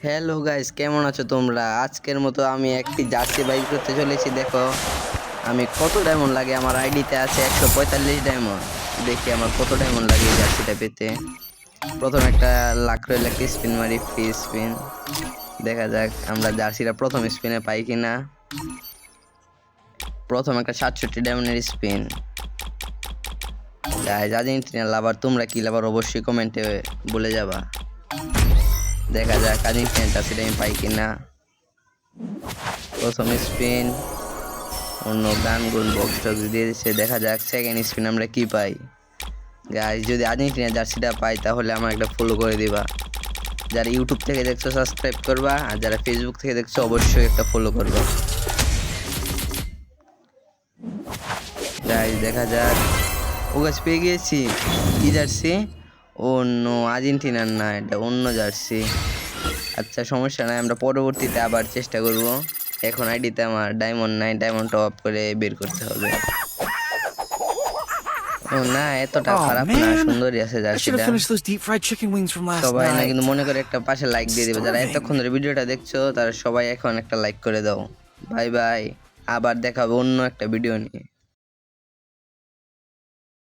Hello guys, কেমন আছো তোমরা? আজকের মতো আমি একটি জার্সি বাই করতে চলেছি। দেখো আমি কত ডায়মন্ড লাগে। আমার আইডিতে আছে 145 ডায়মন্ড। দেখি আমার কত ডায়মন্ড লাগে এই জার্সিটা পেতে। প্রথম একটা লাখ রইল, একটা স্পিন মারি, ফ্রি স্পিন। দেখা যাক আমরা জার্সিটা প্রথম স্পিনে পাই কিনা। প্রথম একটা 67 ডায়মন্ডের স্পিন। গাইস, আর্জেন্টিনা লাভার তোমরা কি লাভার অবশ্যই কমেন্টে বলে যাবা। দেখা যাক আর্জেন্টিনা জার্সিটা আমি পাই কিনা। প্রথম স্পিন, অন্য গান গুন বক্স টক্স দিয়ে দিচ্ছে। দেখা যাক সেকেন্ড স্পিন আমরা কি পাই। গাইস, যদি আর্জেন্টিনা জার্সিটা পাই তাহলে আমার একটা ফলো করে দিবা। যারা ইউটিউব থেকে দেখছো সাবস্ক্রাইব করবা, আর যারা ফেসবুক থেকে দেখছো অবশ্যই একটা ফলো করবা। গাইস দেখা যাক, ও গাছ পেয়ে গিয়েছি। কি জার্সি? অন্য আর্জেন্টিনার না, এটা অন্য জার্সি। আচ্ছা সমস্যা নাই, আমরা পরবর্তীতে আবার চেষ্টা করব। এখন আইডিতে আমার ডায়মন্ড নাই, ডায়মন্ড টপ আপ করে বের করতে হবে। ও না, এতটা Oh খারাপ না, man, সুন্দরই আছে I should have জার্সিটা। finished those deep fried chicken wings from last সবাই না night. কিন্তু মনে করে একটা পাশে লাইক দিয়ে দিবে। যারা Starving. এতক্ষণ ধরে ভিডিওটা দেখছো তারা সবাই এখন একটা লাইক করে দাও। বাই বাই, আবার দেখা হবে অন্য একটা ভিডিও নিয়ে।